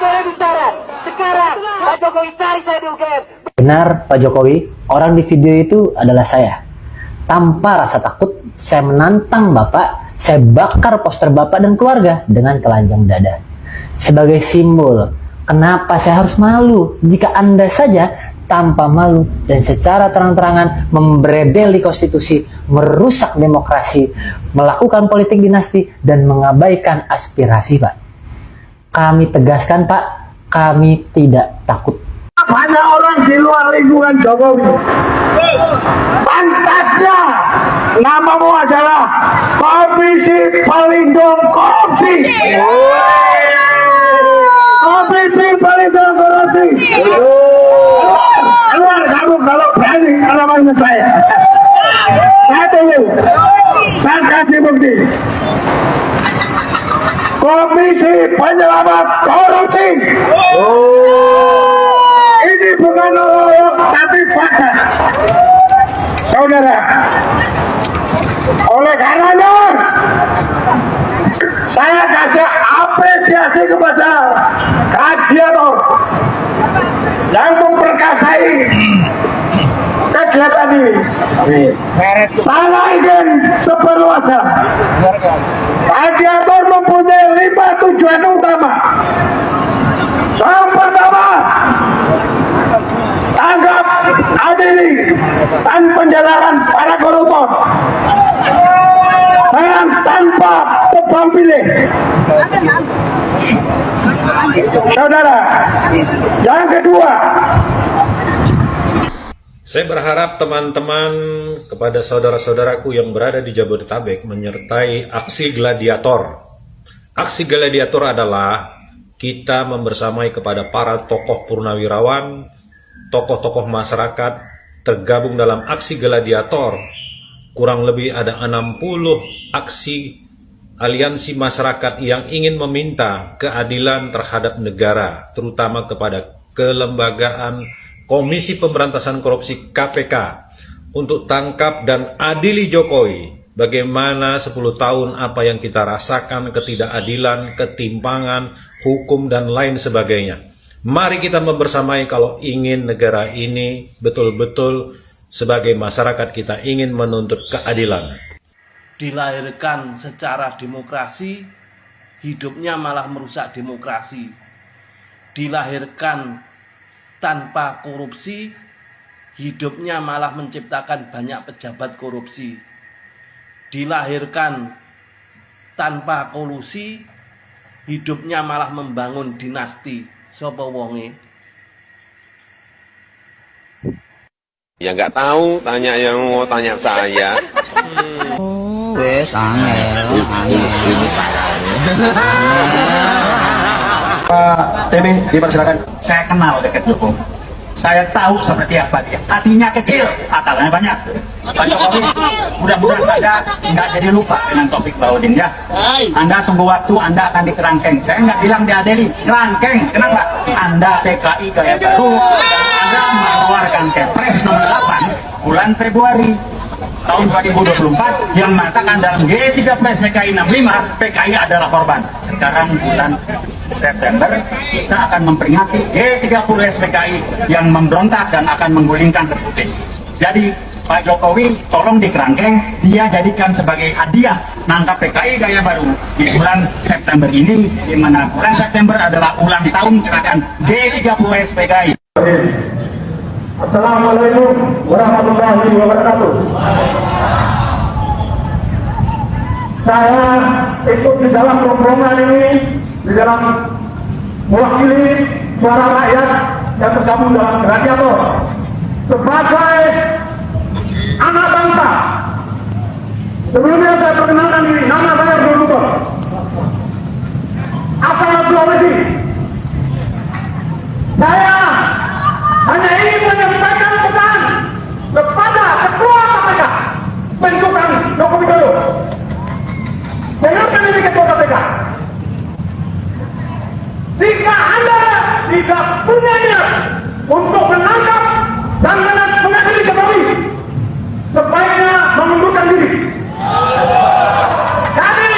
boleh bicara. Sekarang Pak Jokowi cari saya di UGM. Benar Pak Jokowi, orang di video itu adalah saya. Tanpa rasa takut, saya menantang Bapak, saya bakar poster Bapak dan keluarga dengan telanjang dada. Sebagai simbol, kenapa saya harus malu jika Anda saja tanpa malu dan secara terang-terangan membrebeli konstitusi, merusak demokrasi, melakukan politik dinasti, dan mengabaikan aspirasi, Pak. Kami tegaskan, Pak, kami tidak takut. Banyak orang di luar lingkungan Jokowi. Pantasnya namamu adalah Komisi Pelindung Korupsi. Komisi Pelindung Korupsi. Keluar kamu kalau berani alamatnya saya. Saya tunggu. Saya kasih bukti. Komisi Penyelamat Korupsi. Ini bukan olok tapi fakta. Saudara, oleh karenanya saya kasih apresiasi kepada kajiator yang memperkasai kegiatan ini. Saya ingin seperluasa. Kajiator mempunyai 5 tujuan utama. Yang pertama, tanggap, adili, dan penjelasan para koruptor dengan tanpa tebang pilih. Saudara, yang kedua, saya berharap teman-teman kepada saudara-saudaraku yang berada di Jabodetabek menyertai aksi gladiator. Aksi gladiator adalah kita membersamai kepada para tokoh purnawirawan, tokoh-tokoh masyarakat tergabung dalam aksi gladiator. Kurang lebih ada 60 aksi aliansi masyarakat yang ingin meminta keadilan terhadap negara, terutama kepada kelembagaan Komisi Pemberantasan Korupsi KPK untuk tangkap dan adili Jokowi. Bagaimana 10 tahun apa yang kita rasakan, ketidakadilan, ketimpangan, hukum, dan lain sebagainya. Mari kita membersamai kalau ingin negara ini betul-betul sebagai masyarakat kita ingin menuntut keadilan. Dilahirkan secara demokrasi, hidupnya malah merusak demokrasi. Dilahirkan tanpa korupsi, hidupnya malah menciptakan banyak pejabat korupsi. Dilahirkan tanpa kolusi, hidupnya malah membangun dinasti. Sopo wonge? Ya nggak tahu, tanya yang mau tanya saya. Wes angel. Pak TB, dipersilakan. Saya kenal dekat Jokowi. Saya tahu seperti apa dia. Hatinya kecil, akalnya banyak. Pak Jokowi, mudah-mudahan Anda nggak jadi lupa dengan Taufik Bahodin ya. Anda tunggu waktu, Anda akan dikerangkeng. Saya nggak bilang diadili, kerangkeng. Kenapa? Anda PKI gaya baru. Anda mengeluarkan Kepres nomor 8 bulan Februari tahun 2024 yang mengatakan dalam G30 PKI 65 PKI adalah korban. Sekarang bulan September kita akan memperingati G30 PKI yang memberontak dan akan menggulingkan Republik. Jadi Pak Jokowi tolong dikerangkeng, dia jadikan sebagai hadiah nangkap PKI gaya baru di bulan September ini, di mana bulan September adalah ulang tahun gerakan G30 PKI. Assalamualaikum warahmatullahi wabarakatuh. Saya ikut di dalam rombongan ini, di dalam mewakili suara rakyat yang tergabung dalam gladiator sebagai anak bangsa. Sebelumnya saya perkenalkan diri, nama saya Bro asal Sulawesi. Saya hanya ingin menyampaikan pesan kepada Ketua KPK bentukan Joko Widodo. Dengarkan ini Ketua KPK. Jika Anda tidak punya niat untuk menangkap dan mengadili Jokowi, sebaiknya mengundurkan diri. Kami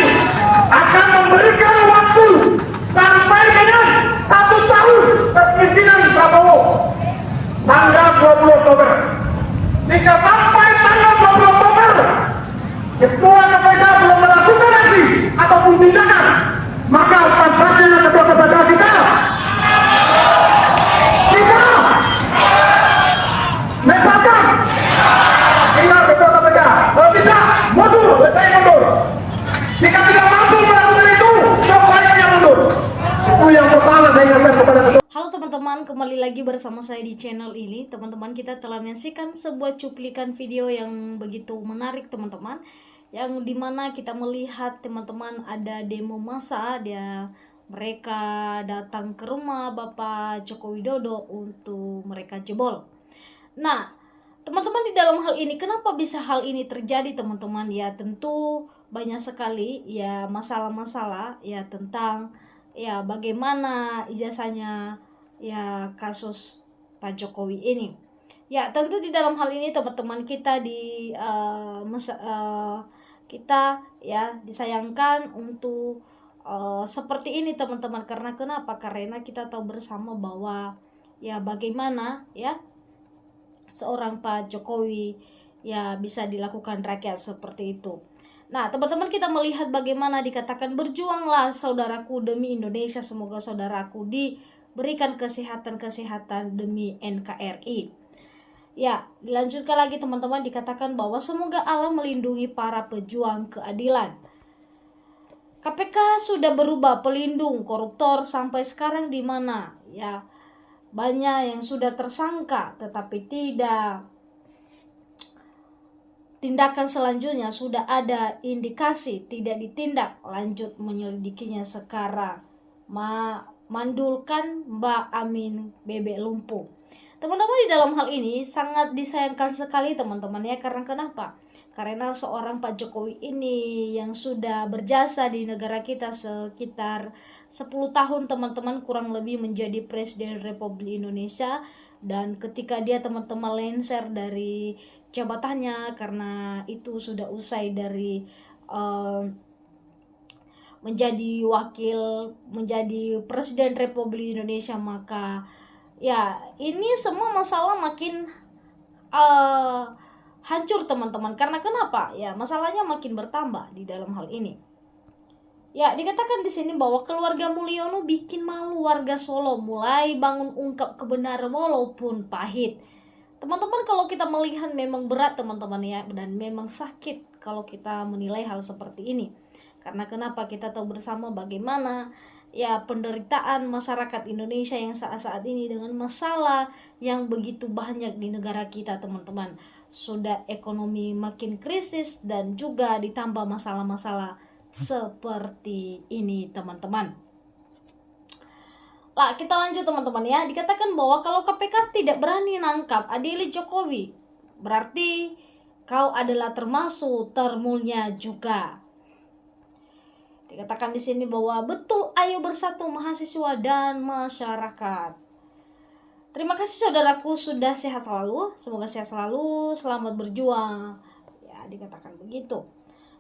akan memberikan waktu sampai dengan 1 Halo teman-teman, kembali lagi bersama saya di channel ini. Teman-teman, kita telah menyaksikan sebuah cuplikan video yang begitu menarik teman-teman, yang dimana kita melihat teman-teman ada demo massa, mereka datang ke rumah Bapak Joko Widodo untuk mereka jebol. Nah, teman-teman, di dalam hal ini kenapa bisa hal ini terjadi teman-teman? Ya tentu banyak sekali ya masalah-masalah ya tentang ya bagaimana ijazahnya ya kasus Pak Jokowi ini. Ya tentu di dalam hal ini teman-teman kita kita ya disayangkan untuk seperti ini teman-teman. Karena kenapa? Karena kita tahu bersama bahwa ya bagaimana ya seorang Pak Jokowi ya bisa dilakukan rakyat seperti itu. Nah, teman-teman, kita melihat bagaimana dikatakan berjuanglah saudaraku demi Indonesia, semoga saudaraku diberikan kesehatan demi NKRI. Ya, dilanjutkan lagi teman-teman, dikatakan bahwa semoga Allah melindungi para pejuang keadilan. KPK sudah berubah pelindung koruptor sampai sekarang di mana? Ya, banyak yang sudah tersangka tetapi tidak. Tindakan selanjutnya sudah ada indikasi tidak ditindak lanjut menyelidikinya sekarang. Mandulkan Mbak Amin bebek lumpuh. Teman-teman, di dalam hal ini sangat disayangkan sekali teman-teman ya. Karena kenapa? Karena seorang Pak Jokowi ini yang sudah berjasa di negara kita sekitar 10 tahun teman-teman, kurang lebih menjadi Presiden Republik Indonesia. Dan ketika dia teman-teman lengser dari jabatannya karena itu sudah usai dari menjadi Presiden Republik Indonesia, maka ya ini semua masalah makin hancur teman-teman. Karena kenapa? Ya masalahnya makin bertambah di dalam hal ini. Ya, dikatakan di sini bahwa keluarga Mulyono bikin malu warga Solo, mulai bangun ungkap kebenaran walaupun pahit. Teman-teman, kalau kita melihat memang berat teman-teman ya, dan memang sakit kalau kita menilai hal seperti ini. Karena kenapa? Kita tahu bersama bagaimana ya penderitaan masyarakat Indonesia yang saat-saat ini dengan masalah yang begitu banyak di negara kita teman-teman. Sudah ekonomi makin krisis dan juga ditambah masalah-masalah seperti ini teman-teman. Lah, kita lanjut teman-teman ya. Dikatakan bahwa kalau KPK tidak berani nangkap adili Jokowi, berarti kau adalah termasuk termulnya juga. Dikatakan di sini bahwa betul, ayo bersatu mahasiswa dan masyarakat. Terima kasih saudaraku sudah sehat selalu. Semoga sehat selalu, selamat berjuang. Ya, dikatakan begitu.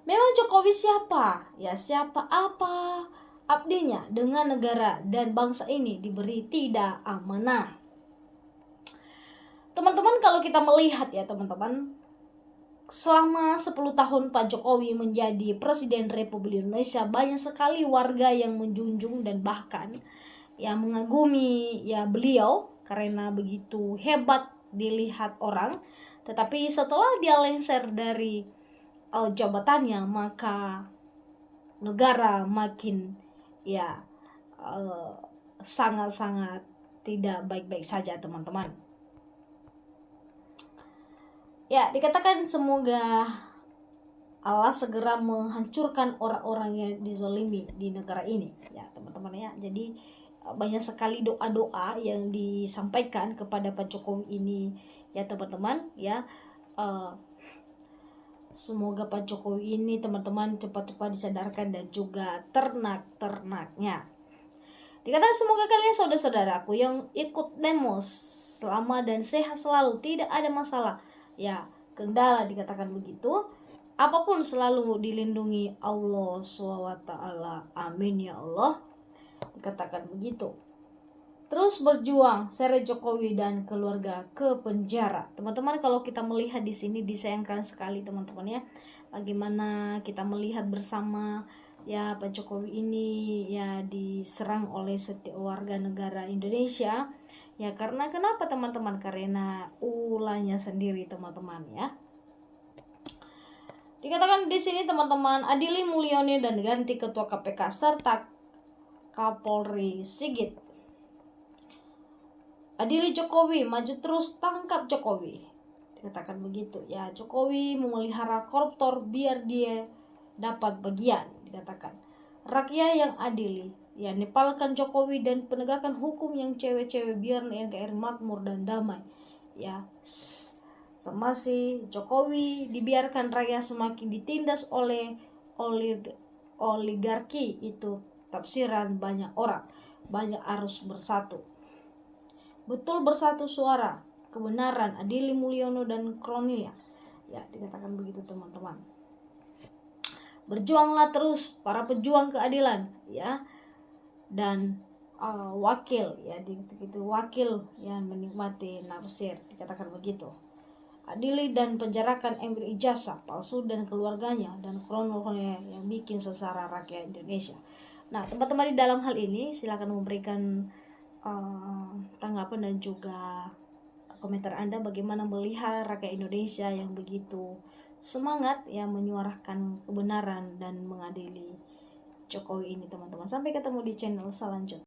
Memang Jokowi siapa? Ya siapa apa abdinya dengan negara dan bangsa ini diberi tidak amanah. Teman-teman, kalau kita melihat ya teman-teman, selama 10 tahun Pak Jokowi menjadi Presiden Republik Indonesia, banyak sekali warga yang menjunjung dan bahkan yang mengagumi ya beliau karena begitu hebat dilihat orang. Tetapi setelah dia lengser dari jabatannya, maka negara makin ya sangat-sangat tidak baik-baik saja teman-teman. Ya, dikatakan semoga Allah segera menghancurkan orang-orang yang dizolimi di negara ini ya teman-teman ya. Jadi banyak sekali doa-doa yang disampaikan kepada Pak Jokowi ini ya teman-teman ya. Semoga Pak Jokowi ini teman-teman cepat-cepat disadarkan dan juga ternak-ternaknya. Dikatakan semoga kalian saudara-saudaraku yang ikut demo selamat dan sehat selalu, tidak ada masalah. Ya, kendala dikatakan begitu. Apapun selalu dilindungi Allah SWT. Amin ya Allah. Dikatakan begitu. Terus berjuang, seret Jokowi dan keluarga ke penjara. Teman-teman, kalau kita melihat di sini disayangkan sekali teman-teman ya. Bagaimana kita melihat bersama ya Pak Jokowi ini ya diserang oleh setiap warga negara Indonesia. Ya karena kenapa teman-teman? Karena ulahnya sendiri teman-teman ya. Dikatakan di sini teman-teman, adili Mulyono dan ganti ketua KPK serta Kapolri Sigit. Adili Jokowi, maju terus tangkap Jokowi. Dikatakan begitu ya, Jokowi memelihara koruptor biar dia dapat bagian, dikatakan. Rakyat yang adili, ya nepalkan Jokowi dan penegakan hukum yang cewek-cewek biar NKRI makmur dan damai. Ya, semasi Jokowi dibiarkan rakyat semakin ditindas oleh oligarki, itu tafsiran banyak orang. Banyak arus bersatu. Betul bersatu suara kebenaran Adili Mulyono dan Kronilia. Ya, dikatakan begitu teman-teman. Berjuanglah terus para pejuang keadilan, ya. Dan wakil, ya, gitu wakil yang menikmati nafsir, dikatakan begitu. Adili dan penjarakan Emir Ijazah palsu dan keluarganya dan kronologinya yang bikin sesara rakyat Indonesia. Nah, teman-teman, di dalam hal ini silakan memberikan tanggapan dan juga komentar Anda bagaimana melihat rakyat Indonesia yang begitu semangat yang menyuarakan kebenaran dan mengadili Jokowi ini, teman-teman. Sampai ketemu di channel selanjutnya.